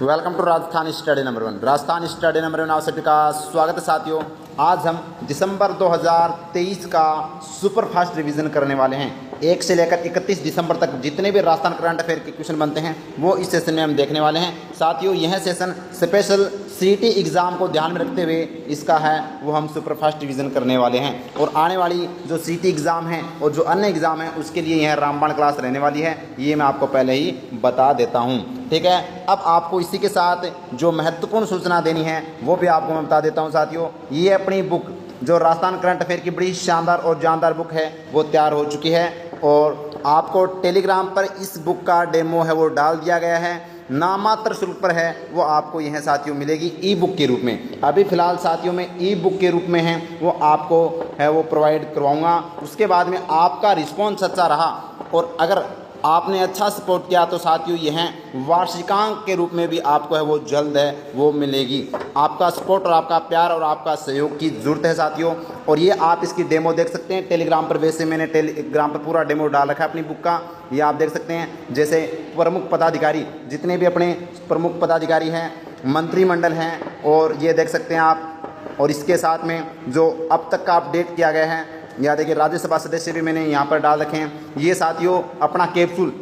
Welcome to Rajasthan study number 1। Rajasthan study number 1 आप सभी का स्वागत है साथियों। आज हम दिसंबर 2023 का सुपर फास्ट रिवीजन करने वाले हैं। 1 से लेकर 31 दिसंबर तक जितने भी राजस्थान करंट अफेयर के क्वेश्चन बनते हैं वो इस सेशन में हम देखने वाले हैं साथियों। यह सेशन स्पेशल सीटी एग्ज़ाम को ध्यान में रखते हुए इसका है वो हम सुपर फास्ट रिवीजन करने वाले हैं। और आने वाली जो सीटी एग्ज़ाम है और जो अन्य एग्ज़ाम है उसके लिए यह रामबाण क्लास रहने वाली है, ये मैं आपको पहले ही बता देता हूँ। ठीक है, अब आपको इसी के साथ जो महत्वपूर्ण सूचना देनी है वो भी आपको मैं बता देता हूँ साथियों। ये अपनी बुक जो राजस्थान करंट अफेयर की बड़ी शानदार और जानदार बुक है वो तैयार हो चुकी है और आपको टेलीग्राम पर इस बुक का डेमो है वो डाल दिया गया है। नामात्र शुल्क पर है वो आपको यह साथियों मिलेगी ई बुक के रूप में। अभी फ़िलहाल साथियों में ई बुक के रूप में है वो आपको है वो प्रोवाइड करवाऊँगा। उसके बाद में आपका रिस्पॉन्स अच्छा रहा और अगर आपने अच्छा सपोर्ट किया तो साथियों यह वार्षिकांक के रूप में भी आपको है वो जल्द है वो मिलेगी। आपका सपोर्ट और आपका प्यार और आपका सहयोग की ज़रूरत है साथियों। और ये आप इसकी डेमो देख सकते हैं टेलीग्राम पर। वैसे मैंने टेलीग्राम पर पूरा डेमो डाल रखा है अपनी बुक का, ये आप देख सकते हैं। जैसे प्रमुख पदाधिकारी जितने भी अपने प्रमुख पदाधिकारी हैं, मंत्रिमंडल हैं, और ये देख सकते हैं आप। और इसके साथ में जो अब तक का अपडेट किया गया है, या देखिए राज्यसभा सदस्य भी मैंने यहाँ पर डाल रखे हैं। ये साथियों अपना कैप्सूल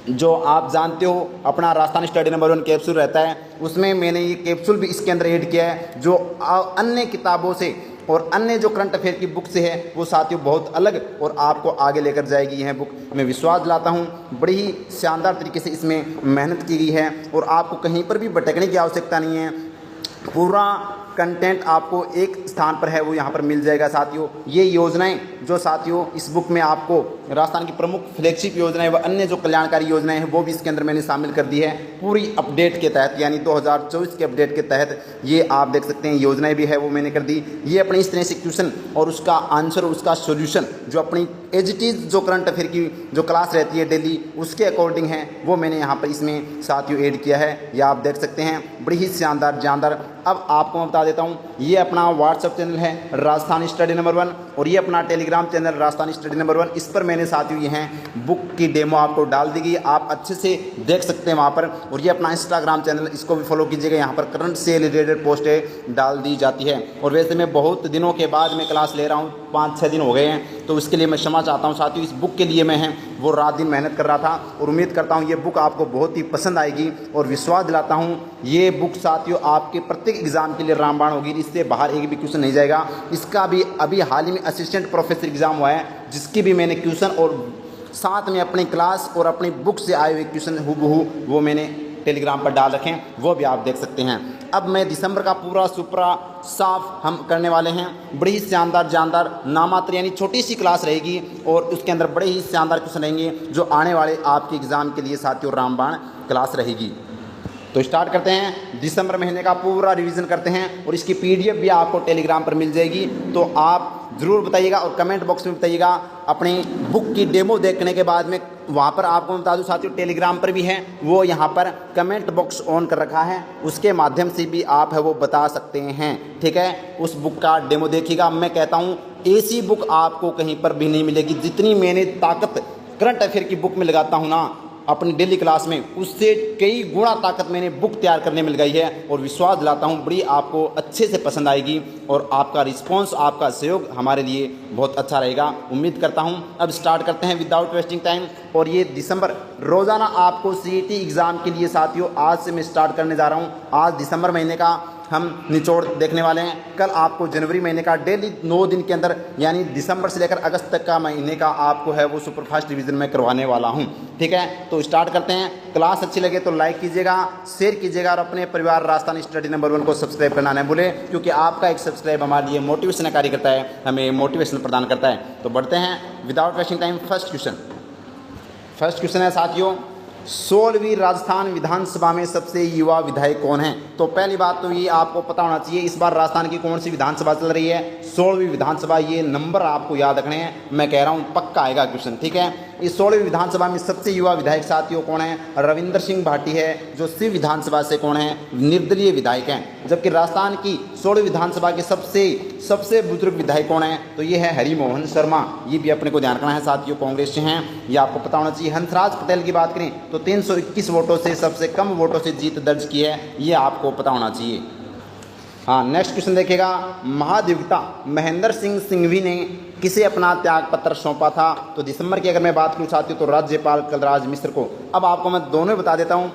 जो आप जानते हो अपना राजस्थान स्टडी नंबर 1 कैप्सूल रहता है, उसमें मैंने ये कैप्सूल भी इसके अंदर ऐड किया है जो अन्य किताबों से और अन्य जो करंट अफेयर की बुक से है वो साथियों बहुत अलग और आपको आगे लेकर जाएगी यह बुक। मैं विश्वास दिलाता हूँ बड़ी ही शानदार तरीके से इसमें मेहनत की गई है और आपको कहीं पर भी भटकने की आवश्यकता नहीं है। पूरा कंटेंट आपको एक स्थान पर है वो यहाँ पर मिल जाएगा साथियों। ये योजनाएं जो साथियों इस बुक में आपको राजस्थान की प्रमुख फ्लैगशिप योजनाएं व अन्य जो कल्याणकारी योजनाएं हैं वो भी इसके अंदर मैंने शामिल कर दी है पूरी अपडेट के तहत, यानी 2024 के अपडेट के तहत। ये आप देख सकते हैं योजनाएं भी है वो मैंने कर दी। ये अपनी इस तरह से क्वेश्चन और उसका आंसर और उसका सोल्यूशन जो अपनी एज इट इज़ जो करंट अफेयर की जो क्लास रहती है डेली उसके अकॉर्डिंग है वो मैंने यहाँ पर इसमें साथियों ऐड किया है। ये आप देख सकते हैं बड़ी ही शानदार जानदार। अब आपको मैं बता देता हूँ ये अपना व्हाट्सएप चैनल है राजस्थान स्टडी नंबर 1 और ये अपना Telegram channel Rajasthan study number 1। इस पर मैंने साथियों ये हैं बुक की डेमो आपको डाल दी गई, आप अच्छे से देख सकते हैं वहाँ पर। और ये अपना इंस्टाग्राम चैनल, इसको भी फॉलो कीजिएगा, यहाँ पर करंट से रिलेटेड पोस्टें डाल दी जाती है। और वैसे मैं बहुत दिनों के बाद मैं क्लास ले रहा हूँ, 5-6 दिन हो गए हैं, तो इसके लिए मैं क्षमा चाहता हूँ साथियों। इस बुक के लिए मैं है वो रात दिन मेहनत कर रहा था और उम्मीद करता हूँ ये बुक आपको बहुत ही पसंद आएगी और विश्वास दिलाता हूँ ये बुक साथियों आपके प्रत्येक एग्जाम के लिए रामबाण होगी। इससे बाहर एक भी क्वेश्चन नहीं जाएगा। इसका भी अभी हाल ही में असिस्टेंट प्रोफेसर एग्जाम हुआ है जिसकी भी मैंने क्वेश्चन और साथ में अपनी क्लास और अपनी बुक से आए हुए क्वेश्चन हूबहू वो मैंने टेलीग्राम पर डाल रखे हैं, वो भी आप देख सकते हैं। अब मैं दिसंबर का पूरा सुपरा साफ हम करने वाले हैं। बड़ी ही शानदार जानदार नामात्र यानी छोटी सी क्लास रहेगी और उसके अंदर बड़े ही शानदार क्वेश्चन रहेंगे जो आने वाले आपके एग्ज़ाम के लिए साथियों रामबाण क्लास रहेगी। तो स्टार्ट करते हैं, दिसंबर महीने का पूरा रिवीजन करते हैं और इसकी पीडीएफ भी आपको टेलीग्राम पर मिल जाएगी। तो आप ज़रूर बताइएगा और कमेंट बॉक्स में बताइएगा अपनी बुक की डेमो देखने के बाद में। वहाँ पर आपको बता दूँ साथियों टेलीग्राम पर भी है वो यहाँ पर कमेंट बॉक्स ऑन कर रखा है, उसके माध्यम से भी आप है वो बता सकते हैं। ठीक है, उस बुक का डेमो देखिएगा। मैं कहता हूँ ऐसी बुक आपको कहीं पर भी नहीं मिलेगी जितनी मैंने ताकत करंट अफेयर की बुक में लगाता हूँ ना अपनी डेली क्लास में, उससे कई गुना ताकत मैंने बुक तैयार करने में लगाई है। और विश्वास दिलाता हूँ बड़ी आपको अच्छे से पसंद आएगी और आपका रिस्पांस आपका सहयोग हमारे लिए बहुत अच्छा रहेगा, उम्मीद करता हूँ। अब स्टार्ट करते हैं विदाउट वेस्टिंग टाइम। और ये दिसंबर रोज़ाना आपको सीईटी एग्ज़ाम के लिए साथियों आज से मैं स्टार्ट करने जा रहा हूँ। आज दिसंबर महीने का हम निचोड़ देखने वाले हैं। कल आपको जनवरी महीने का डेली 9 दिन के अंदर यानी दिसंबर से लेकर अगस्त तक का महीने का आपको है वो सुपरफास्ट रिवीजन में करवाने वाला हूं। ठीक है, तो स्टार्ट करते हैं। क्लास अच्छी लगे तो लाइक कीजिएगा, शेयर कीजिएगा और अपने परिवार राजस्थान स्टडी नंबर 1 को सब्सक्राइब करना न भूलें, क्योंकि आपका एक सब्सक्राइब हमारे लिए मोटिवेशन कार्य करता है, हमें मोटिवेशन प्रदान करता है। तो बढ़ते हैं without wasting time. First question है साथियों 16वीं राजस्थान विधानसभा में सबसे युवा विधायक कौन है। तो पहली बात तो ये आपको पता होना चाहिए इस बार राजस्थान की कौन सी विधानसभा चल रही है, 16वीं विधानसभा। ये नंबर आपको याद रखने हैं, मैं कह रहा हूँ पक्का आएगा क्वेश्चन। ठीक है, इस 16वीं विधानसभा में सबसे युवा विधायक साथियों कौन है? रविंद्र सिंह भाटी है, जो शिव विधानसभा से कौन है? निर्दलीय विधायक हैं। जबकि राजस्थान की 16वीं विधानसभा के सबसे बुजुर्ग विधायक कौन है? तो ये है हरिमोहन शर्मा। ये भी अपने को ध्यान रखना है साथियों, कांग्रेस से हैं, ये आपको पता होना चाहिए। हंसराज पटेल की बात करें तो 321 वोटों से सबसे कम वोटों से जीत दर्ज की है, ये आपको पता होना चाहिए। हाँ, नेक्स्ट क्वेश्चन देखिएगा। महाधिवक्ता महेंद्र सिंह सिंघवी ने किसे अपना त्याग पत्र सौंपा था? तो दिसंबर की अगर मैं बात करूँ साथियों तो राज्यपाल कलराज मिश्र को। अब आपको मैं दोनों बता देता हूँ।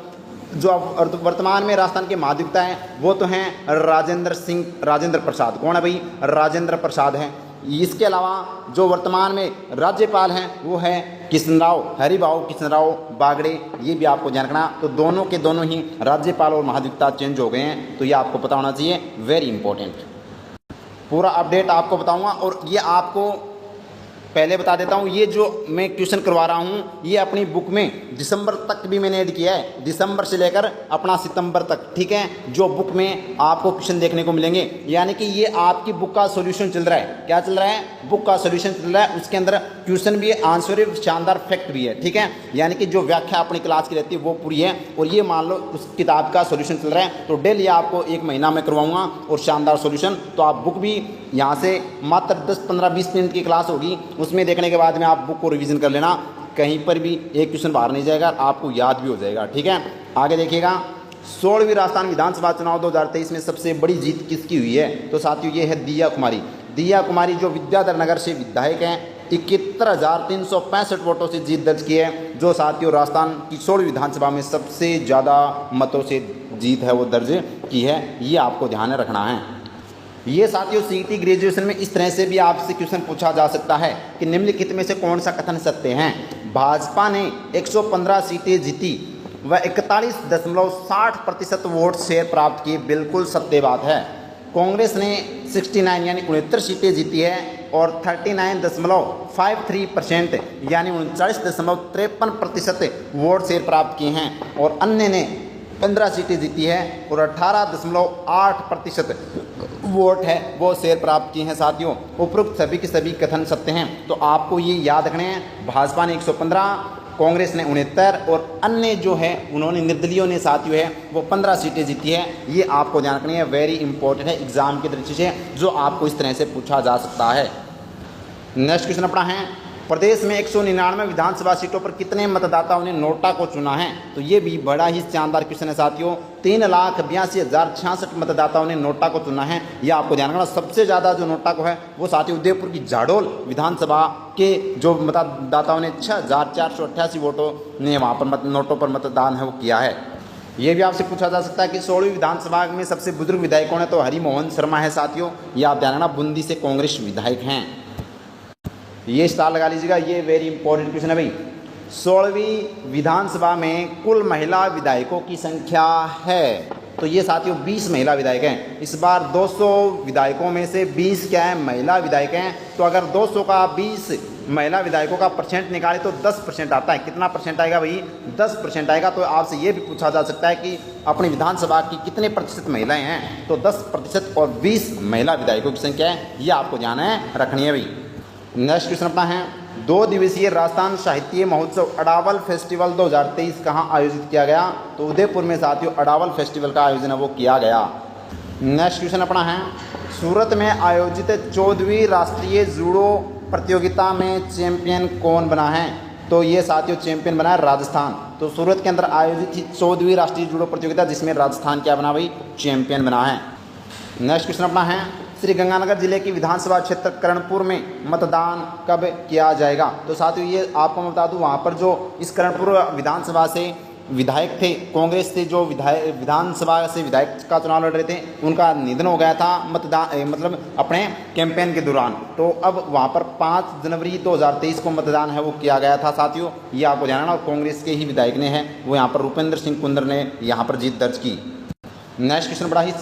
जो अब वर्तमान में राजस्थान के महाधिवक्ता हैं वो तो हैं राजेंद्र प्रसाद। कौन है भाई? राजेंद्र प्रसाद हैं। इसके अलावा जो वर्तमान में राज्यपाल हैं वो है हरिभाऊ कृष्णराव बागड़े। ये भी आपको ध्यान रखना। तो दोनों के दोनों ही राज्यपाल और महाधिवक्ता चेंज हो गए हैं, तो ये आपको पता होना चाहिए, वेरी इंपॉर्टेंट। पूरा अपडेट आपको बताऊंगा और ये आपको पहले बता देता हूँ, ये जो मैं क्वेश्चन करवा रहा हूँ ये अपनी बुक में दिसंबर तक भी मैंने ऐड किया है, दिसंबर से लेकर अपना सितंबर तक, ठीक है। जो बुक में आपको क्वेश्चन देखने को मिलेंगे, यानी कि ये आपकी बुक का सॉल्यूशन चल रहा है। क्या चल रहा है? बुक का सॉल्यूशन चल रहा है। उसके अंदर क्वेश्चन भी है, आंसर भी, शानदार फैक्ट भी है, ठीक है। यानी कि जो व्याख्या अपनी क्लास की रहती है वो पूरी है, और ये मान लो उस किताब का सॉल्यूशन चल रहा है। तो डेली आपको 1 महीना में करवाऊंगा और शानदार सॉल्यूशन। तो आप बुक भी यहाँ से मात्र 10, 15, 20 मिनट की क्लास होगी, उसमें देखने के बाद में आप बुक को रिवीजन कर लेना। कहीं पर भी एक क्वेश्चन बाहर नहीं जाएगा, आपको याद भी हो जाएगा, ठीक है। आगे देखिएगा। 16वीं राजस्थान विधानसभा चुनाव 2023 में सबसे बड़ी जीत किसकी हुई है? तो साथियों ये है दिया कुमारी। दिया कुमारी जो विद्याधर नगर से विधायक हैं, 71,365 वोटों से जीत दर्ज की है। जो साथियों राजस्थान की 16वीं विधानसभा में सबसे ज़्यादा मतों से जीत है वो दर्ज की है, ये आपको ध्यान में रखना है। ये साथियों सीईटी ग्रेजुएशन में इस तरह से भी आपसे क्वेश्चन पूछा जा सकता है कि निम्नलिखित में से कौन सा कथन सत्य है? भाजपा ने 115 सीटें जीती व 41.60% वोट शेयर प्राप्त किए, बिल्कुल सत्य बात है। कांग्रेस ने 69 यानी 69 सीटें जीती है और 39.53% यानी 39.53% वोट शेयर प्राप्त किए हैं, और अन्य ने 15 सीटें जीती है और 18.8% वोट है वो शेयर प्राप्त किए हैं। साथियों उपरोक्त सभी के सभी कथन सत्य हैं, तो आपको ये याद रखने हैं। भाजपा ने 115, कांग्रेस ने 69 और अन्य जो है उन्होंने निर्दलीयों ने साथियों है वो 15 सीटें जीती है। ये आपको ध्यान रखनी है, वेरी इंपॉर्टेंट है एग्जाम की दृष्टि से, जो आपको इस तरह से पूछा जा सकता है। नेक्स्ट क्वेश्चन अपना है, प्रदेश में 199 विधानसभा सीटों पर कितने मतदाताओं ने नोटा को चुना है? तो ये भी बड़ा ही शानदार क्वेश्चन है साथियों। 3,82,066 मतदाताओं ने नोटा को चुना है, ये आपको ध्यान रखना। सबसे ज़्यादा जो नोटा को है वो साथियों उदयपुर की झाडोल विधानसभा के जो मतदाताओं ने 6,488 वोटों ने वहाँ पर नोटों पर मतदान है वो किया है। ये भी आपसे पूछा जा सकता है कि 16वीं विधानसभा में सबसे बुजुर्ग विधायक कौन है? तो हरिमोहन शर्मा है साथियों, ये आप ध्यान रखना, बूंदी से कांग्रेस विधायक हैं। ये स्टार लगा लीजिएगा, ये वेरी इंपॉर्टेंट क्वेश्चन है भाई। 16वीं विधानसभा में कुल महिला विधायकों की संख्या है, तो ये साथियों 20 महिला विधायक हैं। इस बार 200 विधायकों में से 20 क्या है? महिला विधायक हैं। तो अगर 200 का 20 महिला विधायकों का परसेंट निकाले तो 10% आता है। कितना परसेंट आएगा भाई? 10% आएगा। तो आपसे ये भी पूछा जा सकता है कि अपनी विधानसभा की कितने प्रतिशत महिलाएं हैं? तो 10% और 20 महिला विधायकों की संख्या है, ये आपको ध्यान है रखनी है भाई। नेक्स्ट क्वेश्चन अपना है, 2 दिवसीय राजस्थान साहित्य महोत्सव अडावल फेस्टिवल 2023 कहाँ आयोजित किया गया? तो उदयपुर में साथियों अडावल फेस्टिवल का आयोजन है वो किया गया। नेक्स्ट क्वेश्चन अपना है, सूरत में आयोजित 14वीं राष्ट्रीय जूडो प्रतियोगिता में चैंपियन कौन बना है? तो ये साथियों चैंपियन बना है राजस्थान। तो सूरत के अंदर आयोजित थी 14वीं राष्ट्रीय जूडो प्रतियोगिता, जिसमें राजस्थान क्या बना भाई? चैंपियन बना है। नेक्स्ट क्वेश्चन अपना है, श्री गंगानगर जिले की विधानसभा क्षेत्र करणपुर में मतदान कब किया जाएगा? तो साथियों ये आपको मैं बता दूं, वहाँ पर जो इस करणपुर विधानसभा से विधायक थे, कांग्रेस से जो विधानसभा से विधायक का चुनाव लड़ रहे थे, उनका निधन हो गया था मतलब अपने कैंपेन के दौरान। तो अब वहाँ पर 5 जनवरी 2023 को मतदान है वो किया गया था साथियों, ये आपको जानना। और कांग्रेस के ही विधायक ने है वो यहाँ पर रूपेंद्र सिंह कुंदर ने यहाँ पर जीत दर्ज की। नेक्स्ट क्वेश्चन बड़ा ही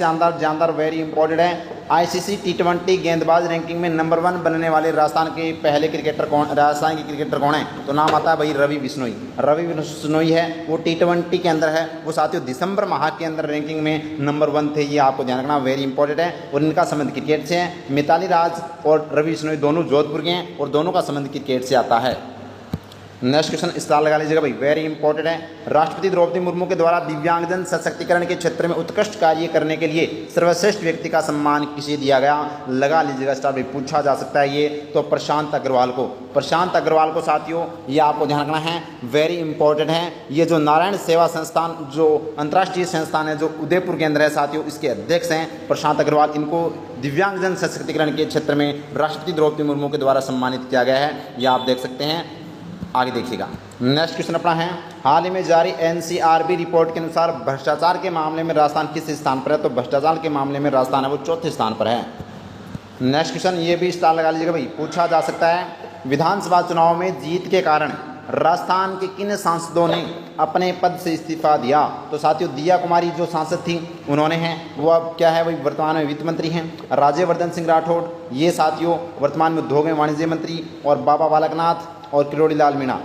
जानदार वेरी इंपॉर्टेंट है, आईसीसी T20 गेंदबाज रैंकिंग में नंबर 1 बनने वाले राजस्थान के पहले क्रिकेटर कौन? राजस्थान के क्रिकेटर कौन है? तो नाम आता है भाई रवि बिश्नोई। रवि बिश्नोई है वो T20 के अंदर है वो साथियों दिसंबर माह के अंदर रैंकिंग में नंबर 1 थे, ये आपको ध्यान रखना, वेरी इंपॉर्टेंट है। और इनका संबंध क्रिकेट से है। मिताली राज और रवि बिश्नोई दोनों जोधपुर के हैं और दोनों का संबंध क्रिकेट से आता है। नेक्स्ट क्वेश्चन स्टार लगा लीजिएगा भाई, वेरी इंपॉर्टेंट है। राष्ट्रपति द्रौपदी मुर्मू के द्वारा दिव्यांगजन सशक्तिकरण के क्षेत्र में उत्कृष्ट कार्य करने के लिए सर्वश्रेष्ठ व्यक्ति का सम्मान किसे दिया गया? लगा लीजिएगा स्टार भाई, पूछा जा सकता है ये तो प्रशांत अग्रवाल को। प्रशांत अग्रवाल को साथियों ये आपको ध्यान रखना है, वेरी इंपॉर्टेंट है। ये जो नारायण सेवा संस्थान जो अंतर्राष्ट्रीय संस्थान है जो उदयपुर के अंदर है साथियों, इसके अध्यक्ष हैं प्रशांत अग्रवाल। इनको दिव्यांगजन सशक्तिकरण के क्षेत्र में राष्ट्रपति द्रौपदी मुर्मू के द्वारा सम्मानित किया गया है, ये आप देख सकते हैं। आगे देखिएगा, नेक्स्ट क्वेश्चन अपना है, हाल ही में जारी एनसीआरबी रिपोर्ट के अनुसार भ्रष्टाचार के मामले में राजस्थान किस स्थान पर है? तो भ्रष्टाचार के मामले में राजस्थान है वो चौथे स्थान पर है। नेक्स्ट क्वेश्चन ये भी स्टार लगा लीजिएगा भाई, पूछा जा सकता है, विधानसभा चुनाव में जीत के कारण राजस्थान के किन सांसदों ने अपने पद से इस्तीफा दिया? तो साथियों दिया कुमारी जो सांसद थी उन्होंने हैं वो अब क्या है भाई, वर्तमान में वित्त मंत्री हैं। राज्यवर्धन सिंह राठौड़ ये साथियों वर्तमान में उद्योग एवं वाणिज्य मंत्री, और बाबा बालकनाथ और किरोड़ी लाल मीणा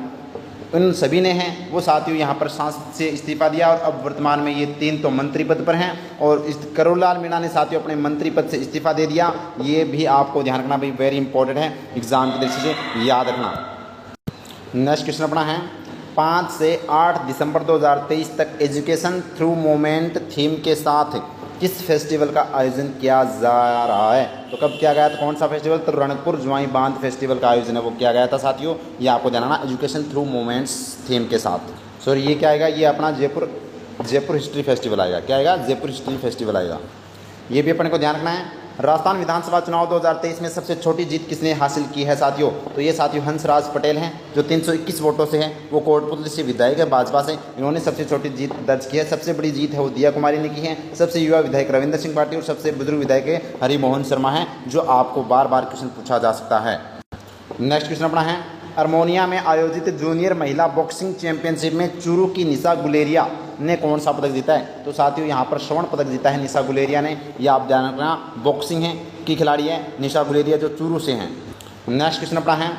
इन सभी ने हैं वो साथियों यहाँ पर सांसद से इस्तीफा दिया, और अब वर्तमान में ये 3 तो मंत्री पद पर हैं, और किरोड़ी लाल मीणा ने साथियों अपने मंत्री पद से इस्तीफा दे दिया। ये भी आपको ध्यान रखना भाई, वेरी इंपॉर्टेंट है, एग्जाम की दृष्टि से याद रखना। नेक्स्ट क्वेश्चन अपना है, 5 से 8 दिसंबर 2023 तक एजुकेशन थ्रू मूवमेंट थीम के साथ किस फेस्टिवल का आयोजन किया जा रहा है? तो कब किया गया था, कौन सा फेस्टिवल? तो रणकपुर जुआई बांध फेस्टिवल का आयोजन है वो किया गया था साथियों, ये आपको जानना, एजुकेशन थ्रू मूवमेंट्स थीम के साथ। सॉरी ये क्या आएगा, ये अपना जयपुर हिस्ट्री फेस्टिवल आएगा। क्या आएगा? जयपुर हिस्ट्री फेस्टिवल आएगा, ये भी अपने को ध्यान रखना है। राजस्थान विधानसभा चुनाव 2023 में सबसे छोटी जीत किसने हासिल की है साथियों? तो ये साथियों हंसराज पटेल हैं जो 321 वोटों से हैं, वो कोटपुतली से विधायक है भाजपा से, इन्होंने सबसे छोटी जीत दर्ज की है। सबसे बड़ी जीत है वो दिया कुमारी ने की है, सबसे युवा विधायक रविंद्र सिंह पाटिल, और सबसे बुजुर्ग विधायक हरिमोहन शर्मा है, जो आपको बार बार क्वेश्चन पूछा जा सकता है। नेक्स्ट क्वेश्चन अपना है, अर्मोनिया में आयोजित जूनियर महिला बॉक्सिंग चैंपियनशिप में चूरू की निशा गुलेरिया ने कौन सा पदक जीता है? तो साथियों यहाँ पर स्वर्ण पदक जीता है निशा गुलेरिया ने, यह आप ध्यान रखना, बॉक्सिंग है की खिलाड़ी है निशा गुलेरिया जो चूरू से हैं। नेक्स्ट क्वेश्चन अपना है,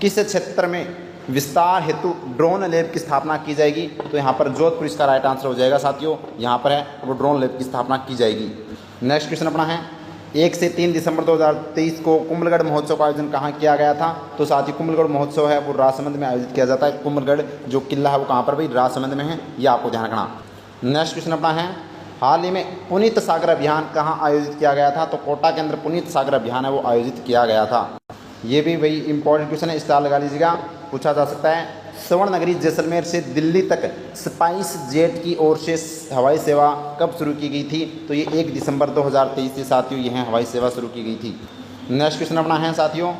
किस क्षेत्र में विस्तार हेतु ड्रोन लैब की स्थापना की जाएगी? तो यहाँ पर जोधपुर इसका राइट आंसर हो जाएगा साथियों, यहाँ पर है वो ड्रोन लैब की स्थापना की जाएगी। नेक्स्ट क्वेश्चन अपना है, 1 से 3 दिसंबर 2023 को कुंभलगढ़ महोत्सव का आयोजन कहाँ किया गया था? तो साथ ही कुंभलगढ़ महोत्सव है वो राजसमंद में आयोजित किया जाता है। कुंभलगढ़ जो किला है वो कहाँ पर भाई? राजसमंद में है, ये आपको ध्यान रखना। नेक्स्ट क्वेश्चन अपना है, हाल ही में पुनीत सागर अभियान कहाँ आयोजित किया गया था? तो कोटा के अंदर पुनीत सागर अभियान है वो आयोजित किया गया था। ये भी वही इंपॉर्टेंट क्वेश्चन है, स्टार लगा लीजिएगा, पूछा जा सकता है। स्वर्ण नगरी जैसलमेर से दिल्ली तक स्पाइस जेट की ओर से हवाई सेवा कब शुरू की गई थी? तो ये 1 दिसंबर 2023 से साथियों यह हवाई सेवा शुरू की गई थी। नेक्स्ट क्वेश्चन अपना है साथियों,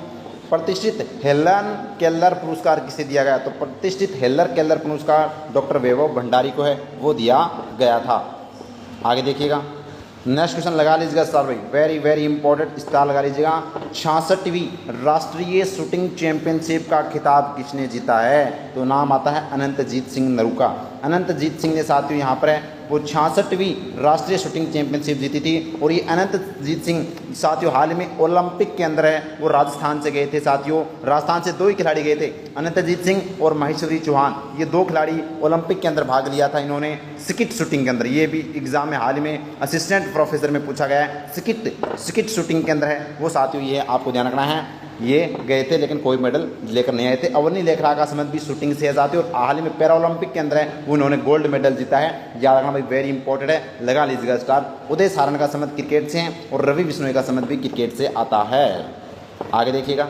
प्रतिष्ठित हेलन केलर पुरस्कार किसे दिया गया? तो प्रतिष्ठित हेलन केलर पुरस्कार डॉक्टर वैभव भंडारी को है वो दिया गया था। आगे देखिएगा, नेक्स्ट क्वेश्चन लगा लीजिएगा स्टार भाई, वेरी वेरी इंपॉर्टेंट, स्टार लगा लीजिएगा। 66वीं राष्ट्रीय शूटिंग चैंपियनशिप का खिताब किसने जीता है? तो नाम आता है अनंतजीत सिंह नरू का। अनंतजीत सिंह ने साथियों यहाँ पर है वो 66वीं राष्ट्रीय शूटिंग चैंपियनशिप जीती थी, और ये अनंतजीत सिंह साथियों हाल में ओलंपिक के अंदर है वो राजस्थान से गए थे साथियों। राजस्थान से 2 ही खिलाड़ी गए थे, अनंतजीत सिंह और महेश्वरी चौहान, ये 2 खिलाड़ी ओलंपिक के अंदर भाग लिया था इन्होंने स्किट शूटिंग के अंदर। ये भी एग्जाम में हाल में असिस्टेंट प्रोफेसर में पूछा गया है, स्किट शूटिंग के अंदर है वो साथियों, ये आपको ध्यान रखना है। ये गए थे लेकिन कोई मेडल लेकर नहीं आए थे। अवनी लेखरा का संबंध भी शूटिंग से है साथियों, और हाल ही में पैरा ओलंपिक के अंदर है वो उन्होंने गोल्ड मेडल जीता है, याद रखना भाई, वेरी इंपॉर्टेंट है, लगा लीजिएगा स्टार। उदय सारण का संबंध क्रिकेट से है, और रवि बिश्नोई का संबंध भी क्रिकेट से आता है। आगे देखिएगा,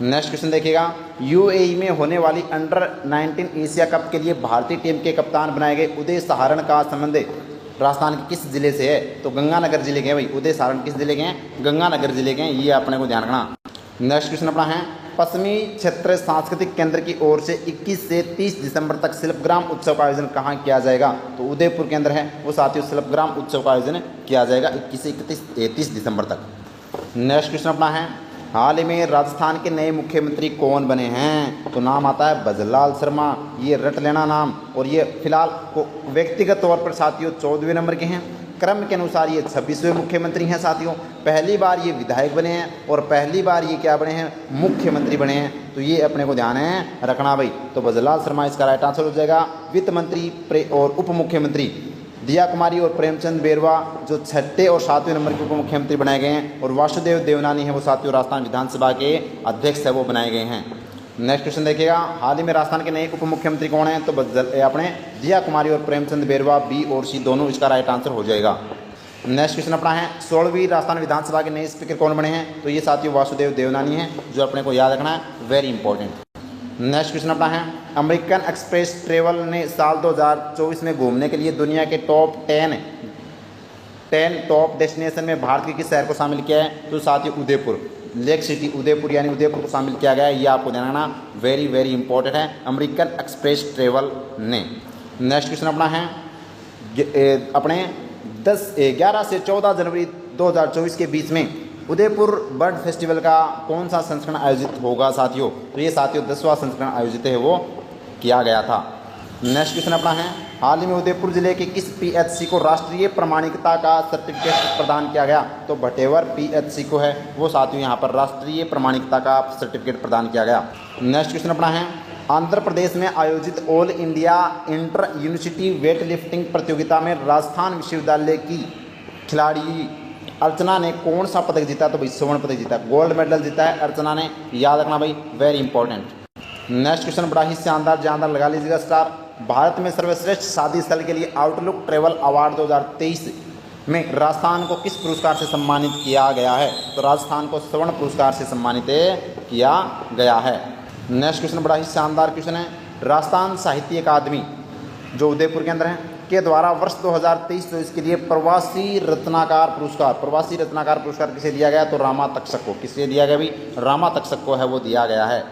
नेक्स्ट क्वेश्चन देखिएगा, यूएई में होने वाली अंडर-19 एशिया कप के लिए भारतीय टीम के कप्तान बनाए गए उदय सारण का संबंध राजस्थान के किस जिले से है? तो गंगानगर जिले के हैं भाई, उदय सारण किस जिले के हैं? गंगानगर जिले के हैं, ये अपने को ध्यान रखना। नेक्स्ट क्वेश्चन अपना है, पश्चिमी क्षेत्र सांस्कृतिक केंद्र की ओर से 21 से 30 दिसंबर तक शिल्पग्राम उत्सव का आयोजन कहाँ किया जाएगा? तो उदयपुर के अंदर है वो साथियों शिल्पग्राम उत्सव का आयोजन किया जाएगा 21 से 31 दिसंबर तक। नेक्स्ट क्वेश्चन अपना है, हाल ही में राजस्थान के नए मुख्यमंत्री कौन बने हैं? तो नाम आता है भजनलाल शर्मा, ये रट लेना नाम, और ये फिलहाल को व्यक्तिगत तौर पर साथियों 14वें नंबर के हैं, क्रम के अनुसार ये 26वें मुख्यमंत्री हैं साथियों। पहली बार ये विधायक बने हैं और पहली बार ये क्या बने हैं? मुख्यमंत्री बने हैं, तो ये अपने को ध्यान है रखना भाई। तो भजनलाल शर्मा इसका राइट आंसर हो जाएगा। वित्त मंत्री और उप मुख्यमंत्री दिया कुमारी और प्रेमचंद बेरवा जो 6ठे और 7वें नंबर के उप मुख्यमंत्री बनाए गए हैं, और वासुदेव देवनानी है वो साथियों राजस्थान विधानसभा के अध्यक्ष है वो बनाए गए हैं। नेक्स्ट क्वेश्चन देखिएगा, हाल ही में राजस्थान के नए उप मुख्यमंत्री कौन हैं? तो अपने जिया कुमारी और प्रेमचंद बेरवा, बी और सी दोनों इसका राइट आंसर हो जाएगा। नेक्स्ट क्वेश्चन अपना है 16वीं राजस्थान विधानसभा के नए स्पीकर कौन बने हैं? तो ये साथियों वासुदेव देवनानी हैं, जो अपने को याद रखना है, वेरी इंपॉर्टेंट। नेक्स्ट क्वेश्चन अपना है अमेरिकन एक्सप्रेस ट्रेवल ने साल 2024 में घूमने के लिए दुनिया के टॉप 10 टॉप डेस्टिनेशन में भारत के किस शहर को शामिल किया है? तो साथियों उदयपुर, लेक सिटी उदयपुर यानी उदयपुर को शामिल किया गया है, ये आपको ध्यान रखना, वेरी वेरी इंपॉर्टेंट है अमेरिकन एक्सप्रेस ट्रेवल ने। नेक्स्ट क्वेश्चन अपना है अपने 11 से 14 जनवरी 2024 के बीच में उदयपुर बर्ड फेस्टिवल का कौन सा संस्करण आयोजित होगा साथियों? तो ये साथियों 10वां संस्करण आयोजित है वो किया गया था। नेक्स्ट क्वेश्चन अपना है हाल ही में उदयपुर जिले के किस पीएचसी को राष्ट्रीय प्रमाणिकता का सर्टिफिकेट प्रदान किया गया? तो भटेवर पीएचसी को है वो साथियों यहाँ पर राष्ट्रीय प्रमाणिकता का सर्टिफिकेट प्रदान किया गया। नेक्स्ट क्वेश्चन अपना है आंध्र प्रदेश में आयोजित all India inter university weight lifting प्रतियोगिता में राजस्थान विश्वविद्यालय की खिलाड़ी अर्चना ने कौन सा पदक जीता? तो भाई स्वर्ण पदक जीता, गोल्ड मेडल जीता है अर्चना ने, याद रखना भाई, वेरी इंपॉर्टेंट। नेक्स्ट क्वेश्चन बड़ा ही शानदार जानदार लगा लीजिएगा स्टार, भारत में सर्वश्रेष्ठ शादी स्थल के लिए आउटलुक ट्रैवल अवार्ड 2023 में राजस्थान को किस पुरस्कार से सम्मानित किया गया है? तो राजस्थान को स्वर्ण पुरस्कार से सम्मानित किया गया है। नेक्स्ट क्वेश्चन बड़ा ही शानदार क्वेश्चन है, राजस्थान साहित्य अकादमी जो उदयपुर के अंदर है के द्वारा वर्ष 2023-24 के लिए प्रवासी रत्नाकार पुरस्कार किसे दिया गया? तो रामा तक्षक को। किसे दिया गया भाई? रामा तक्षक को है वो दिया गया है।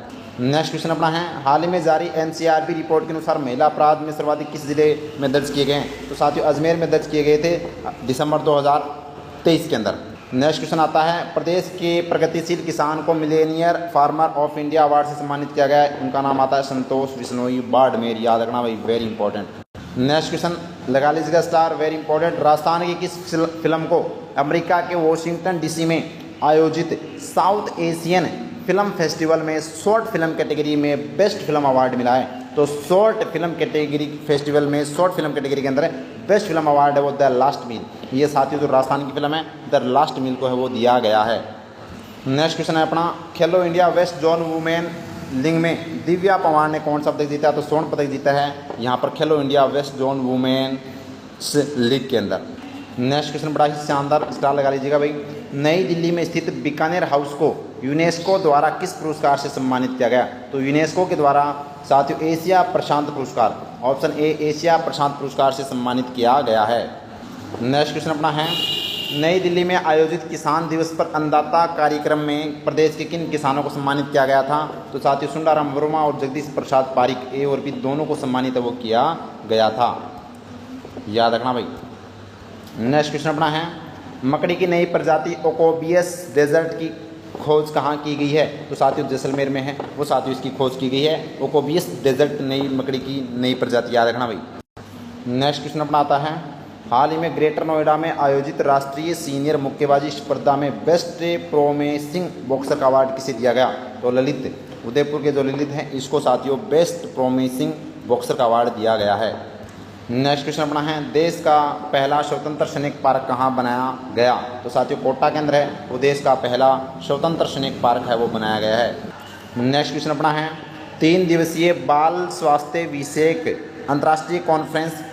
नेक्स्ट क्वेश्चन अपना है हाल ही में जारी एनसीआरबी रिपोर्ट के अनुसार महिला अपराध में सर्वाधिक किस जिले में दर्ज किए गए हैं? तो साथियों अजमेर में दर्ज किए गए थे दिसंबर 2023 के अंदर। नेक्स्ट क्वेश्चन आता है प्रदेश के प्रगतिशील किसान को Millionaire farmer of India award से सम्मानित किया गया है, उनका नाम आता है संतोष बिश्नोई बाड़मेर, याद रखना भाई, वेरी इंपॉर्टेंट। नेक्स्ट क्वेश्चन लगा लीजिएगा स्टार, वेरी इंपॉर्टेंट, राजस्थान की किस फिल्म को अमेरिका के वॉशिंगटन डीसी में आयोजित साउथ एशियन फिल्म फेस्टिवल में शॉर्ट फिल्म कैटेगरी में बेस्ट फिल्म अवार्ड मिला है? तो शॉर्ट फिल्म कैटेगरी फेस्टिवल में शॉर्ट फिल्म कैटेगरी के अंदर बेस्ट फिल्म अवार्ड है वो द लास्ट मील, ये साथियों जो राजस्थान की फिल्म है द लास्ट मील को है वो दिया गया है। नेक्स्ट क्वेश्चन है अपना खेलो इंडिया वेस्ट जोन वुमेन लिंग में दिव्या पवार ने कौन सा पदक जीता? तो स्वर्ण पदक जीता है यहाँ पर खेलो India west zone women league के अंदर। नेक्स्ट क्वेश्चन बड़ा ही शानदार स्टार लगा लीजिएगा भाई, नई दिल्ली में स्थित बीकानेर हाउस को यूनेस्को द्वारा किस पुरस्कार से सम्मानित किया गया? तो यूनेस्को के द्वारा साथियों एशिया प्रशांत पुरस्कार, ऑप्शन ए एशिया प्रशांत पुरस्कार से सम्मानित किया गया है। नेक्स्ट क्वेश्चन अपना है नई दिल्ली में आयोजित किसान दिवस पर अन्नदाता कार्यक्रम में प्रदेश के किन किसानों को सम्मानित किया गया था? तो साथियों सुंदराराम वर्मा और जगदीश प्रसाद पारिक, ए और बी दोनों को सम्मानित वो किया गया था, याद रखना भाई। नेक्स्ट क्वेश्चन अपना है मकड़ी की नई प्रजाति ओकोबियस डेजर्ट की खोज कहाँ की गई है? तो साथियों जैसलमेर में है वो साथियों इसकी खोज की गई है, ओकोबियस डेजर्ट नई मकड़ी की नई प्रजाति, याद रखना भाई। नेक्स्ट क्वेश्चन अपना आता है हाल ही में ग्रेटर नोएडा में आयोजित राष्ट्रीय सीनियर मुक्केबाजी स्पर्धा में बेस्ट प्रोमिसिंग बॉक्सर का अवार्ड किसे दिया गया? तो ललित, उदयपुर के जो ललित हैं इसको साथियों बेस्ट प्रोमिसिंग बॉक्सर का अवार्ड दिया गया है। नेक्स्ट क्वेश्चन अपना है देश का पहला स्वतंत्र सैनिक पार्क कहाँ बनाया गया? तो साथियों कोटा के अंदर है वो देश का पहला स्वतंत्र सैनिक पार्क है वो बनाया गया है। नेक्स्ट क्वेश्चन अपना है 3 दिवसीय बाल स्वास्थ्य विषयक अंतर्राष्ट्रीय कॉन्फ्रेंस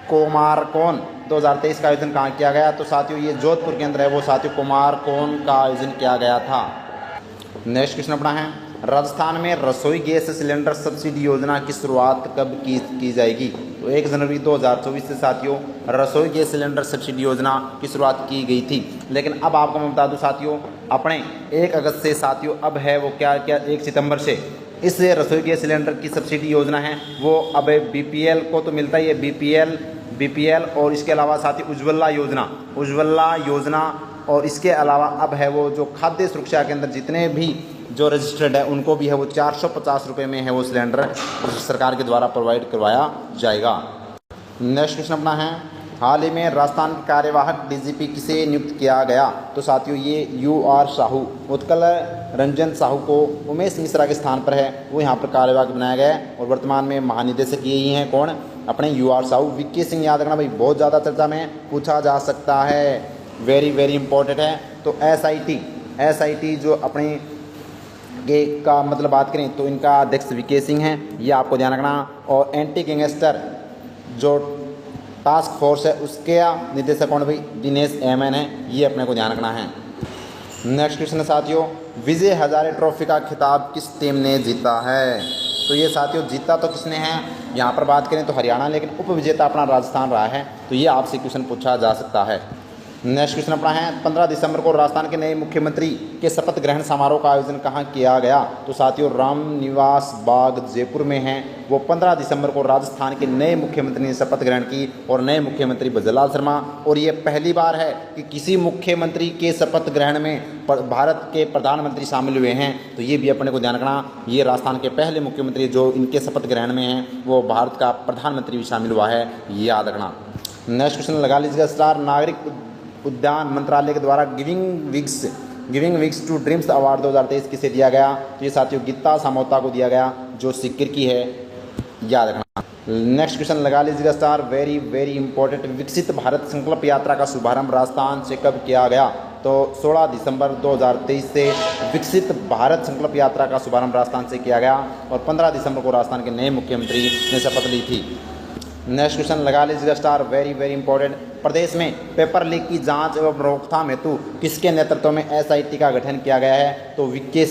कुमारकोन 2023 का आयोजन कहाँ किया गया? तो साथियों ये जोधपुर के अंदर है वो साथियों कुमारकोन का आयोजन किया गया था। नेक्स्ट क्वेश्चन अपना है राजस्थान में रसोई गैस सिलेंडर सब्सिडी योजना की शुरुआत कब की जाएगी? तो 1 जनवरी 2024 से साथियों रसोई गैस सिलेंडर सब्सिडी योजना की शुरुआत की गई थी, लेकिन अब आपको मैं बता दूं साथियों अपने 1 अगस्त से साथियों अब है वो क्या 1 सितंबर से इस रसोई गैस सिलेंडर की सब्सिडी योजना है वो अब बीपीएल को तो मिलता ही है, बीपीएल और इसके अलावा साथियों उज्ज्वला योजना और इसके अलावा अब है वो जो खाद्य सुरक्षा के अंदर जितने भी जो रजिस्टर्ड है उनको भी है वो 450 रुपये में है वो सिलेंडर सरकार के द्वारा प्रोवाइड करवाया जाएगा। नेक्स्ट क्वेश्चन अपना है हाल ही में राजस्थान के कार्यवाहक डीजीपी किसे नियुक्त किया गया? तो साथियों ये UR साहू, उत्कल रंजन साहू को उमेश मिश्रा के स्थान पर है वो यहाँ पर कार्यवाहक बनाया गया है और वर्तमान में महानिदेशक यही हैं कौन? अपने UR साहू। विक्की सिंह याद रखना भाई, बहुत ज़्यादा चर्चा में पूछा जा सकता है, वेरी वेरी इंपॉर्टेंट है। तो SIT जो अपने के का मतलब बात करें तो इनका अध्यक्ष वीके सिंह हैं, ये आपको ध्यान रखना। और एंटी गैंगस्टर जो टास्क फोर्स है उसके निदेशक कौन भाई, दिनेश एमएन है, ये अपने को ध्यान रखना है। नेक्स्ट क्वेश्चन है साथियों, विजय हजारे ट्रॉफी का खिताब किस टीम ने जीता है? तो ये साथियों जीता तो किसने है, यहाँ पर बात करें तो हरियाणा, लेकिन उप विजेता अपना राजस्थान रहा है। तो ये आपसे क्वेश्चन पूछा जा सकता है। नेक्स्ट क्वेश्चन अपना है, 15 दिसंबर को राजस्थान के नए मुख्यमंत्री के शपथ ग्रहण समारोह का आयोजन कहाँ किया गया? तो साथियों राम निवास बाग जयपुर में है। वो 15 दिसंबर को राजस्थान के नए मुख्यमंत्री ने शपथ ग्रहण की और नए मुख्यमंत्री भजनलाल शर्मा। और ये पहली बार है कि किसी मुख्यमंत्री के शपथ ग्रहण में भारत के प्रधानमंत्री शामिल हुए हैं। तो ये भी अपने को ध्यान रखना, ये राजस्थान के पहले मुख्यमंत्री जो इनके शपथ ग्रहण में हैं वो भारत का प्रधानमंत्री भी शामिल हुआ है, ये याद रखना। नेक्स्ट क्वेश्चन लगा लीजिएगा स्टार, नागरिक उद्यान मंत्रालय के द्वारा giving wings to dreams award 2023 किसे दिया गया? तो ये साथियों गीता सामोता को दिया गया जो सिक्किर की है, याद रखना। नेक्स्ट क्वेश्चन लगा लीजिएगा स्टार, वेरी वेरी इंपॉर्टेंट, विकसित भारत संकल्प यात्रा का शुभारंभ राजस्थान से कब किया गया? तो 16 दिसंबर 2023 से विकसित भारत संकल्प यात्रा का शुभारंभ राजस्थान से किया गया और 15 दिसंबर को राजस्थान के नए मुख्यमंत्री ने शपथ ली थी। नेक्स्ट क्वेश्चन लगा लीजिएगा स्टार, वेरी वेरी इंपॉर्टेंट, प्रदेश में पेपर लीक की जांच एवं रोकथाम हेतु किसके नेतृत्व में एसआईटी का गठन किया गया है? तो वीके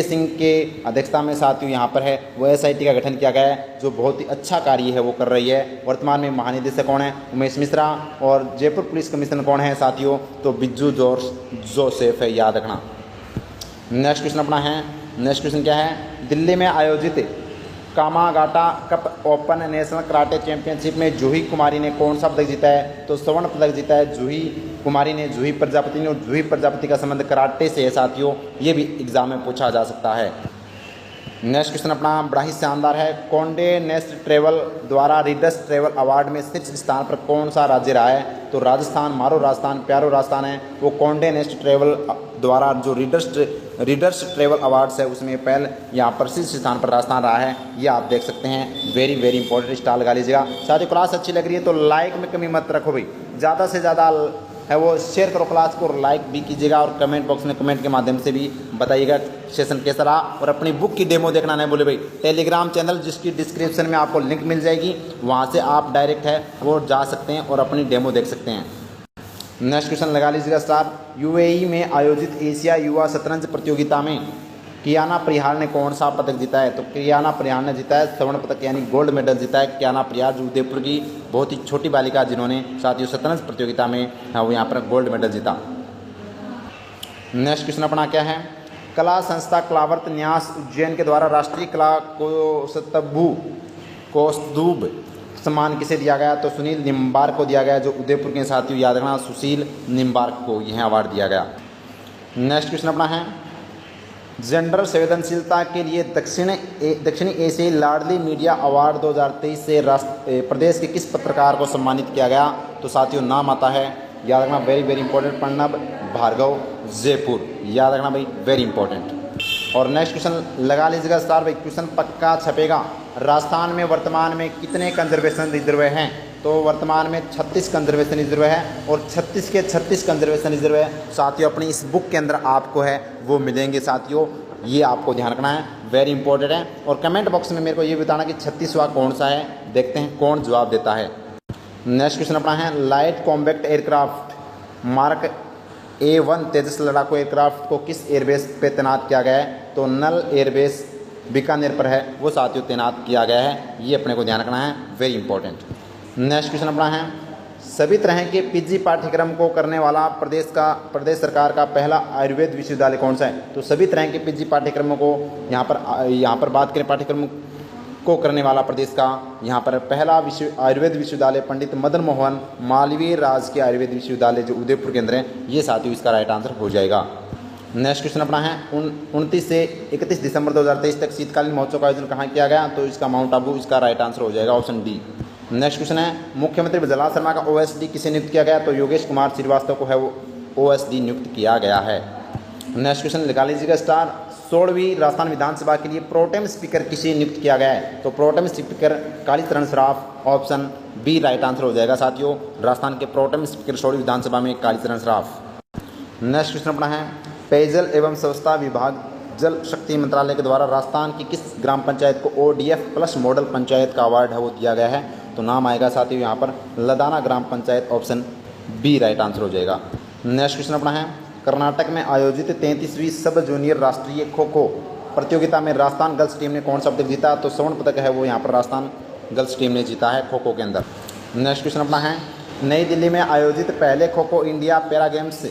सिंह के अध्यक्षता में साथियों यहाँ पर है वो एसआईटी का गठन किया गया है, जो बहुत ही अच्छा कार्य है वो कर रही है। वर्तमान में महानिदेशक कौन है? उमेश मिश्रा। और जयपुर पुलिस कमिश्नर कौन है साथियों? तो बिज्जू जोसेफ है, याद रखना। नेक्स्ट क्वेश्चन अपना है, नेक्स्ट क्वेश्चन क्या है, दिल्ली में आयोजित कामागाटा cup open national karate championship में जूही कुमारी ने कौन सा पदक जीता है? तो स्वर्ण पदक जीता है जूही कुमारी ने, जूही प्रजापति ने। और जूही प्रजापति का संबंध कराटे से है साथियों, ये भी एग्जाम में पूछा जा सकता है। नेक्स्ट क्वेश्चन अपना बड़ा ही शानदार है, कॉन्डे नेस्ट ट्रेवल द्वारा रीडर्स ट्रेवल अवार्ड में शीर्ष स्थान पर कौन सा राज्य रहा है? तो राजस्थान, मारो राजस्थान, प्यारो राजस्थान है। वो कॉन्डे नेस्ट ट्रेवल द्वारा जो रीडर्स ट्रेवल अवार्ड्स है उसमें पहले यहाँ पर शीर्ष स्थान पर राजस्थान रहा है, ये आप देख सकते हैं। वेरी वेरी इंपॉर्टेंट, स्टार लगा लीजिएगा। साथियों क्लास अच्छी लग रही है तो लाइक में कमी मत रखो भाई, ज़्यादा से ज़्यादा है वो शेयर करो क्लास को, लाइक भी कीजिएगा और कमेंट बॉक्स में कमेंट के माध्यम से भी बताइएगा सेशन कैसा रहा। और अपनी बुक की डेमो देखना नहीं भूले भाई, टेलीग्राम चैनल जिसकी डिस्क्रिप्शन में आपको लिंक मिल जाएगी, वहाँ से आप डायरेक्ट है वो जा सकते हैं और अपनी डेमो देख सकते हैं। नेक्स्ट क्वेश्चन लगा लीजिएगा स्टार, यूएई में आयोजित एशिया युवा शतरंज प्रतियोगिता में कियाना परिहार ने कौन सा पदक जीता है? तो कियाना परिहार ने जीता है स्वर्ण पदक यानी गोल्ड मेडल जीता है। कियाना परिहार जो उदयपुर की बहुत ही छोटी बालिका जिन्होंने साथियों शतरंज प्रतियोगिता में वो यहाँ पर गोल्ड मेडल जीता। नेक्स्ट क्वेश्चन अपना क्या है, कला संस्था कलावर्त न्यास उज्जैन के द्वारा राष्ट्रीय कला कौस्तुभ सम्मान किसे दिया गया? तो सुनील निम्बार्क को दिया गया, जो उदयपुर के साथियों याद रखना सुशील निम्बार्क को यह अवार्ड दिया गया। नेक्स्ट क्वेश्चन अपना है, जेंडर संवेदनशीलता के लिए दक्षिणी एशियाई लाडली मीडिया अवार्ड 2023 से प्रदेश के किस पत्रकार को सम्मानित किया गया? तो साथियों नाम आता है, याद रखना very very important, Pranab Bhargava Jaipur, याद रखना भाई वेरी इंपॉर्टेंट। और नेक्स्ट क्वेश्चन लगा लीजिएगा स्टार भाई, क्वेश्चन पक्का छपेगा। राजस्थान में वर्तमान में कितने कंजर्वेशन रिजर्व हैं? तो वर्तमान में 36 कंजर्वेशन रिजर्व है और 36 के 36 कंजर्वेशन रिजर्व है साथियों अपनी इस बुक के अंदर आपको है वो मिलेंगे साथियों, ये आपको ध्यान रखना है, वेरी इंपॉर्टेंट है। और कमेंट बॉक्स में मेरे को ये बताना कि 36वां कौन सा है, देखते हैं कौन जवाब देता है। नेक्स्ट क्वेश्चन अपना है, light combat aircraft mark A1 तेजस लड़ाकू एयरक्राफ्ट को किस एयरबेस पे तैनात किया गया है? तो नल एयरबेस बीकानेर पर है वो साथियों तैनात किया गया है, ये अपने को ध्यान रखना है, वेरी इंपॉर्टेंट। नेक्स्ट क्वेश्चन अपना है, सभी तरह के पीजी पाठ्यक्रम को करने वाला प्रदेश सरकार का पहला आयुर्वेद विश्वविद्यालय कौन सा है? तो सभी तरह के पीजी पाठ्यक्रमों को यहाँ पर बात करें पाठ्यक्रम को करने वाला प्रदेश का यहाँ पर पहला आयुर्वेद विश्वविद्यालय पंडित मदन मोहन मालवीय राजकीय आयुर्वेद विश्वविद्यालय जो उदयपुर के अंदर है, ये साथियों इसका राइट आंसर हो जाएगा। नेक्स्ट क्वेश्चन अपना है, 29 से 31 दिसंबर 2023 तक शीतकालीन महोत्सव का आयोजन कहाँ किया गया? तो इसका माउंट आबू, इसका राइट आंसर हो जाएगा ऑप्शन डी। नेक्स्ट क्वेश्चन है, मुख्यमंत्री भजनलाल शर्मा का ओएसडी किसे नियुक्त किया गया? तो योगेश कुमार श्रीवास्तव को है वो ओएसडी नियुक्त किया गया है। नेक्स्ट क्वेश्चन निकाल लीजिएगा स्टार, 16वीं राजस्थान विधानसभा के लिए प्रोटेम स्पीकर किसे नियुक्त किया गया है? तो pro tem speaker Kalicharan Saraf, option B right answer हो जाएगा साथियों, राजस्थान के प्रोटेम स्पीकर 16वीं विधानसभा में कालीचरण सराफ। नेक्स्ट क्वेश्चन अपना है, पेयजल एवं स्वच्छता विभाग जल शक्ति मंत्रालय के द्वारा राजस्थान की किस ग्राम पंचायत को ODF प्लस मॉडल पंचायत का अवार्ड है वो दिया गया है? तो नाम आएगा साथियों यहाँ पर लदाना ग्राम panchayat, option B right answer हो जाएगा। नेक्स्ट क्वेश्चन अपना है, कर्नाटक में आयोजित 33वीं सब जूनियर राष्ट्रीय खो खो प्रतियोगिता में राजस्थान गर्ल्स टीम ने कौन सा पदक जीता? तो स्वर्ण पदक है वो यहाँ पर राजस्थान गर्ल्स टीम ने जीता है खो खो के अंदर। नेक्स्ट क्वेश्चन अपना है, नई दिल्ली में आयोजित पहले kho kho India para games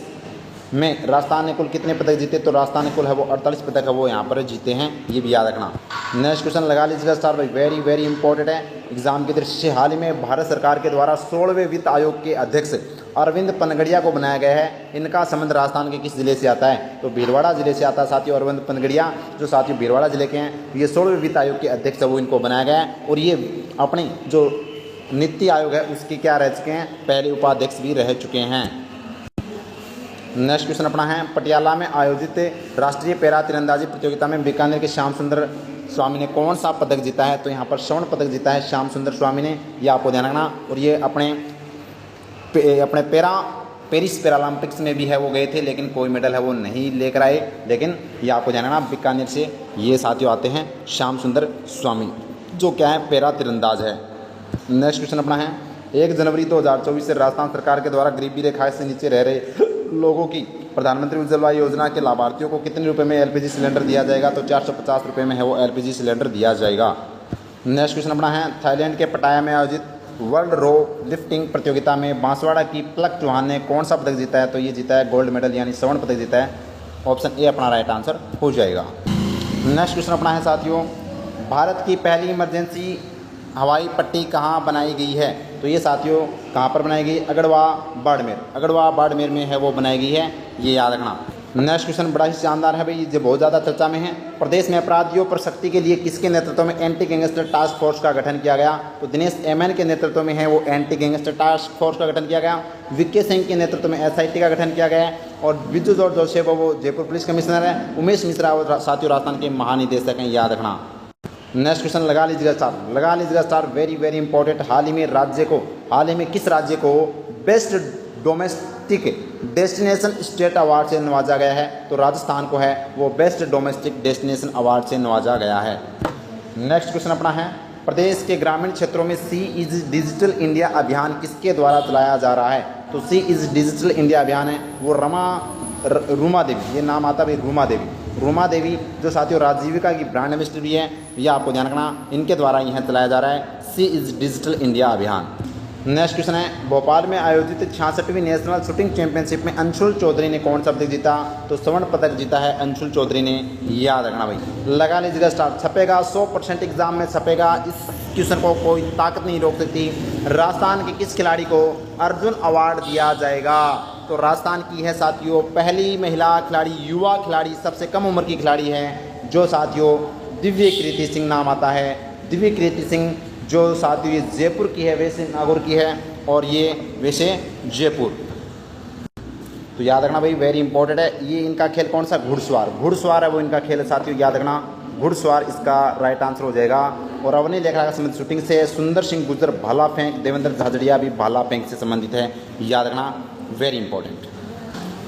में राजस्थान ने कुल कितने पदक जीते? तो राजस्थान ने कुल है वो 48 पदक है वो यहाँ पर जीते हैं, ये भी याद रखना। नेक्स्ट क्वेश्चन लगा लीजिएगा स्टार भाई, वेरी वेरी इंपॉर्टेंट है एग्जाम की दृष्टि से। हाल ही में भारत सरकार के द्वारा 16वें वित्त आयोग के अध्यक्ष अरविंद पनगड़िया को बनाया गया है। इनका संबंध राजस्थान के किस जिले से आता है? तो भीलवाड़ा जिले से आता है साथियों अरविंद पनगड़िया, जो साथियों भीलवाड़ा जिले के हैं। ये 16वें वित्त आयोग के अध्यक्ष है वो इनको बनाया गया है, और ये अपने जो नीति आयोग है उसके क्या रह चुके हैं? पहले उपाध्यक्ष भी रह चुके हैं। नेक्स्ट क्वेश्चन अपना है, पटियाला में आयोजित राष्ट्रीय पैरा तीरंदाजी प्रतियोगिता में बीकानेर के श्याम सुंदर स्वामी ने कौन सा पदक जीता है? तो यहाँ पर स्वर्ण पदक जीता है श्याम सुंदर स्वामी ने, ये आपको ध्यान रखना। और ये अपने पेरिस पैरालंपिक्स में भी है वो गए थे, लेकिन कोई मेडल है वो नहीं लेकर आए। लेकिन ये आपको ध्यान रखना, बीकानेर से ये साथियों आते हैं श्याम सुंदर स्वामी, जो क्या है पैरा तीरंदाज है। नेक्स्ट क्वेश्चन अपना है, 1 जनवरी 2024 से राजस्थान सरकार के द्वारा गरीबी रेखा से नीचे रह रहे लोगों की प्रधानमंत्री उज्ज्वला योजना के लाभार्थियों को कितने रुपए में LPG सिलेंडर दिया जाएगा? तो 450 रुपये में है वो LPG सिलेंडर दिया जाएगा। नेक्स्ट क्वेश्चन अपना है, थाईलैंड के पटाया में आयोजित वर्ल्ड रो लिफ्टिंग प्रतियोगिता में बांसवाड़ा की पलक चौहान ने कौन सा पदक जीता है? तो ये जीता है गोल्ड मेडल यानी स्वर्ण पदक जीता है, ऑप्शन ए अपना राइट आंसर हो जाएगा। नेक्स्ट क्वेश्चन अपना है साथियों, भारत की पहली इमरजेंसी हवाई पट्टी कहाँ बनाई गई है? तो ये साथियों कहाँ पर बनाई गई? अगड़वा बाड़मेर में है वो बनाई गई है, ये याद रखना। नेक्स्ट क्वेश्चन बड़ा ही शानदार है भाई, ये बहुत ज़्यादा चर्चा में है। प्रदेश में अपराधियों पर सख्ती के लिए किसके नेतृत्व में एंटी गैंगस्टर टास्क फोर्स का गठन किया गया? तो दिनेश MN के नेतृत्व में है वो एंटी गैंगस्टर टास्क फोर्स का गठन किया गया। VK सिंह के नेतृत्व में SIT का गठन किया गया है। और बिज्जू जॉर्ज जोसेफ वो जयपुर पुलिस कमिश्नर है। उमेश मिश्रा वो साथियों राजस्थान के महानिदेशक हैं, याद रखना। नेक्स्ट क्वेश्चन लगा लीजिएगा स्टार, वेरी वेरी इंपॉर्टेंट। हाल ही में किस राज्य को best domestic destination state award से नवाजा गया है? तो राजस्थान को है वो बेस्ट डोमेस्टिक डेस्टिनेशन अवार्ड से नवाजा गया है। नेक्स्ट क्वेश्चन अपना है, प्रदेश के ग्रामीण क्षेत्रों में सी इज डिजिटल इंडिया अभियान किसके द्वारा चलाया जा रहा है? तो सी इज डिजिटल इंडिया अभियान है वो रूमा देवी, ये नाम आता है भाई, रूमा देवी जो साथियों राजीविका की ब्रांड एम्बेसडर भी है, यह आपको ध्यान रखना, इनके द्वारा यह चलाया जा रहा है सी इज डिजिटल इंडिया अभियान। नेक्स्ट क्वेश्चन है, भोपाल में आयोजित 66वीं नेशनल शूटिंग चैंपियनशिप में अंशुल चौधरी ने कौन सा पदक जीता? तो स्वर्ण पदक जीता है अंशुल चौधरी ने, याद रखना भाई। लगा लीजिएगा स्टार्ट, छपेगा 100% एग्जाम में छपेगा, इस क्वेश्चन को कोई ताकत नहीं रोक सकती। राजस्थान के किस खिलाड़ी को अर्जुन अवार्ड दिया जाएगा? तो राजस्थान की है साथियों पहली महिला खिलाड़ी, युवा खिलाड़ी, सबसे कम उम्र की खिलाड़ी है, जो साथियों दिव्य कीर्ति सिंह नाम आता है। दिव्य कीर्ति सिंह जो साथियों ये जयपुर की है, वैसे नागौर की है, और ये वैसे जयपुर। तो याद रखना भाई, वेरी इंपॉर्टेंट है। ये इनका खेल कौन सा? घुड़सवार है वो इनका खेल है साथियों, याद रखना, घुड़सवार इसका राइट आंसर हो जाएगा। और अवनी लेखा का संबंध शूटिंग से, सुंदर सिंह गुर्जर भाला फेंक, देवेंद्र झाझड़िया भी भाला फेंक से संबंधित है, याद रखना, वेरी इंपॉर्टेंट।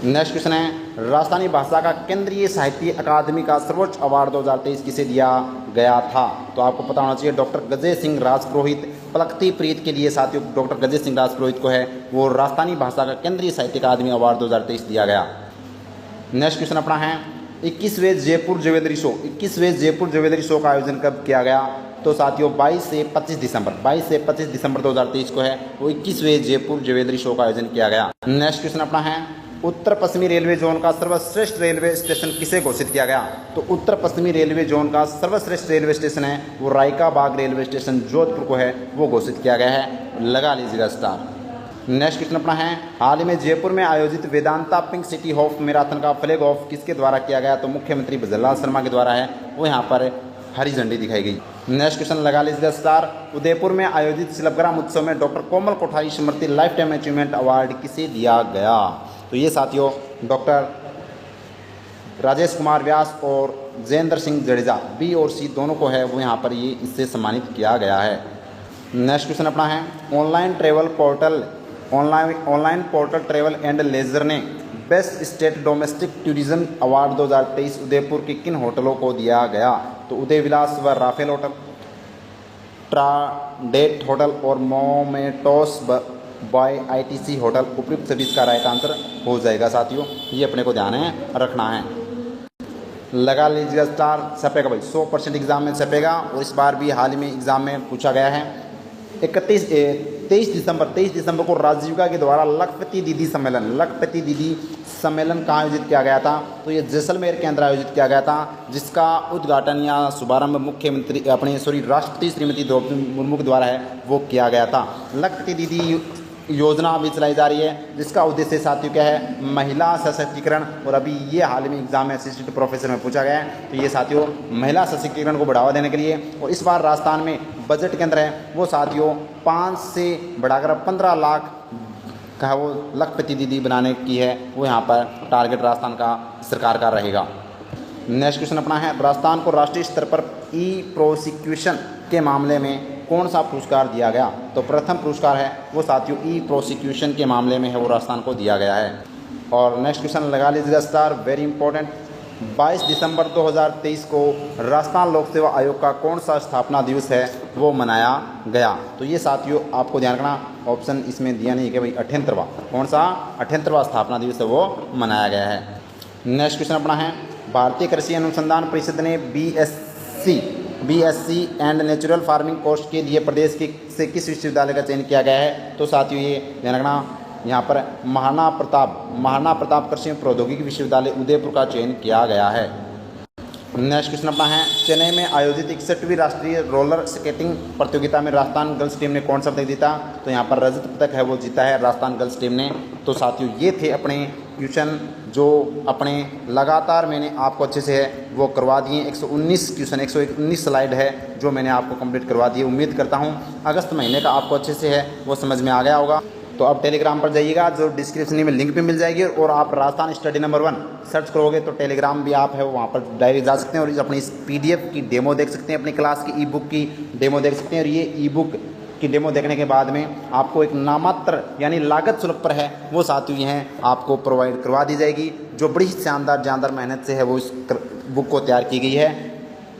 नेक्स्ट क्वेश्चन है, राजस्थानी भाषा का केंद्रीय साहित्य अकादमी का सर्वोच्च अवार्ड 2023 किसे दिया गया था? तो आपको पता होना चाहिए, डॉक्टर गजय सिंह राजपुरोहित पलकती प्रीत के लिए साथियों डॉक्टर गजय सिंह राजपुरोहित को है वो राजस्थानी भाषा का केंद्रीय साहित्य अकादमी अवार्ड 2023 दिया गया। नेक्स्ट क्वेश्चन अपना है, 21वें जयपुर ज्वेलरी शो का आयोजन कब किया गया? तो साथियों 22 से 25 दिसंबर 2023 को है वो 21वें जयपुर ज्वेलरी शो का आयोजन किया गया। नेक्स्ट क्वेश्चन अपना है, उत्तर पश्चिमी रेलवे जोन का सर्वश्रेष्ठ रेलवे स्टेशन किसे घोषित किया गया? तो उत्तर पश्चिमी रेलवे जोन का सर्वश्रेष्ठ रेलवे स्टेशन है वो रायका बाग रेलवे स्टेशन जोधपुर को है वो घोषित किया गया है, लगा लीजिएगा स्टार। नेक्स्ट क्वेश्चन अपना है, हाल ही में जयपुर में आयोजित Vedanta pink city half marathon का फ्लैग ऑफ किसके द्वारा किया गया? तो मुख्यमंत्री भजनलाल शर्मा के द्वारा है वो यहाँ पर हरी झंडी दिखाई गई। नेक्स्ट क्वेश्चन लगा लीजिएगा स्टार, उदयपुर में आयोजित शिल्पग्राम उत्सव में डॉक्टर कोमल कोठारी स्मृति लाइफ टाइम अचीवमेंट अवार्ड किसे दिया गया? तो ये साथियों डॉक्टर राजेश कुमार व्यास और जयेंद्र सिंह जडेजा, बी और सी दोनों को है वो यहाँ पर ये इससे सम्मानित किया गया है। नेक्स्ट क्वेश्चन अपना है, online portal travel and leisure ने best state domestic tourism award 2023 Udaipur के किन होटलों को दिया गया? तो उदय विलास व राफेल होटल, ट्राडेट होटल और मोमेटोस बाय आईटीसी होटल। उपयुक्त सभी इसका राइट आंसर हो जाएगा साथियों, ये अपने को ध्यान है रखना है। लगा लीजिएगा स्टार, छपेगा भाई 100% एग्जाम में छपेगा और इस बार भी हाल ही में एग्जाम में पूछा गया है। 23 दिसंबर को राजीविका के द्वारा लखपति दीदी सम्मेलन कहाँ आयोजित किया गया था? तो ये जैसलमेर के अंदर आयोजित किया गया था, जिसका उद्घाटन या शुभारंभ मुख्यमंत्री राष्ट्रपति श्रीमती द्रौपदी मुर्मू के द्वारा है वो किया गया था। लखपति दीदी योजना भी चलाई जा रही है, जिसका उद्देश्य साथियों क्या है? महिला सशक्तिकरण। और अभी ये हाल में एग्जाम में असिस्टेंट प्रोफेसर में पूछा गया है, तो ये साथियों महिला सशक्तिकरण को बढ़ावा देने के लिए। और इस बार राजस्थान में बजट के अंदर है वो साथियों 5 से बढ़ाकर 15 लाख का वो लखपति दीदी बनाने की है, वो यहाँ पर टारगेट राजस्थान का सरकार का रहेगा। नेक्स्ट क्वेश्चन अपना है, राजस्थान को राष्ट्रीय स्तर पर ई प्रोसिक्यूशन के मामले में कौन सा पुरस्कार दिया गया? तो प्रथम पुरस्कार है वो साथियों ई प्रोसिक्यूशन के मामले में है वो राजस्थान को दिया गया है। और नेक्स्ट क्वेश्चन लगा लीजिएगा स्टार, वेरी इंपॉर्टेंट। 22 दिसंबर 2023 को राजस्थान लोक सेवा आयोग का कौन सा स्थापना दिवस है वो मनाया गया? तो ये साथियों आपको ध्यान रखना, ऑप्शन इसमें दिया नहीं कि भाई 78वां, कौन सा 78वां स्थापना दिवस है वो मनाया गया है। नेक्स्ट क्वेश्चन अपना है, भारतीय कृषि अनुसंधान परिषद ने BSc and natural farming course के लिए प्रदेश से किस विश्वविद्यालय का चयन किया गया है? तो साथियों ये ध्यान रखना, यहाँ पर महाराणा प्रताप कृषि प्रौद्योगिकी विश्वविद्यालय उदयपुर का चयन किया गया है। नेक्स्ट क्वेश्चन अपना है, चेन्नई में आयोजित 61वीं राष्ट्रीय रोलर स्केटिंग प्रतियोगिता में राजस्थान गर्ल्स टीम ने कौन सा पदक जीता? तो यहाँ पर रजत पदक है वो जीता है राजस्थान गर्ल्स टीम ने। तो साथियों ये थे अपने क्वेश्चन जो अपने लगातार मैंने आपको अच्छे से है वो करवा दिए। 119 क्वेश्चन, 119 स्लाइड है जो मैंने आपको कंप्लीट करवा दिए। उम्मीद करता हूँ अगस्त महीने का आपको अच्छे से है वो समझ में आ गया होगा। तो अब टेलीग्राम पर जाइएगा, जो डिस्क्रिप्शन में लिंक भी मिल जाएगी, और आप राजस्थान स्टडी नंबर 1 सर्च करोगे तो टेलीग्राम भी आप है वहाँ पर डायरेक्ट जा सकते हैं और अपनी इस पीडीएफ की डेमो देख सकते हैं, अपनी क्लास की ई बुक की डेमो देख सकते हैं। और ये ई बुक की डेमो देखने के बाद में आपको एक नामात्र यानी लागत शुल्क पर है वो साथियों हैं आपको प्रोवाइड करवा दी जाएगी, जो बड़ी जानदार मेहनत से है वो इस बुक को तैयार की गई है,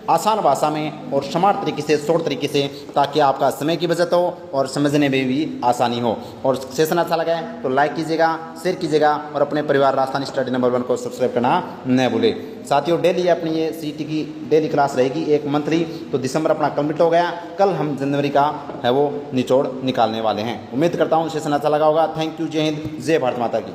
आसान भाषा में और स्मार्ट तरीके से, शॉर्ट तरीके से, ताकि आपका समय की बचत हो और समझने में भी आसानी हो। और सेशन अच्छा लगा है तो लाइक कीजिएगा, शेयर कीजिएगा और अपने परिवार राजस्थान स्टडी नंबर 1 को सब्सक्राइब करना न भूलें। साथियों डेली अपनी ये सीटी की डेली क्लास रहेगी, एक मंथली। तो दिसंबर अपना कंप्लीट हो गया, कल हम जनवरी का है वो निचोड़ निकालने वाले हैं। उम्मीद करता हूँ सेशन अच्छा लगा होगा। थैंक यू, जय हिंद, जय भारत माता की।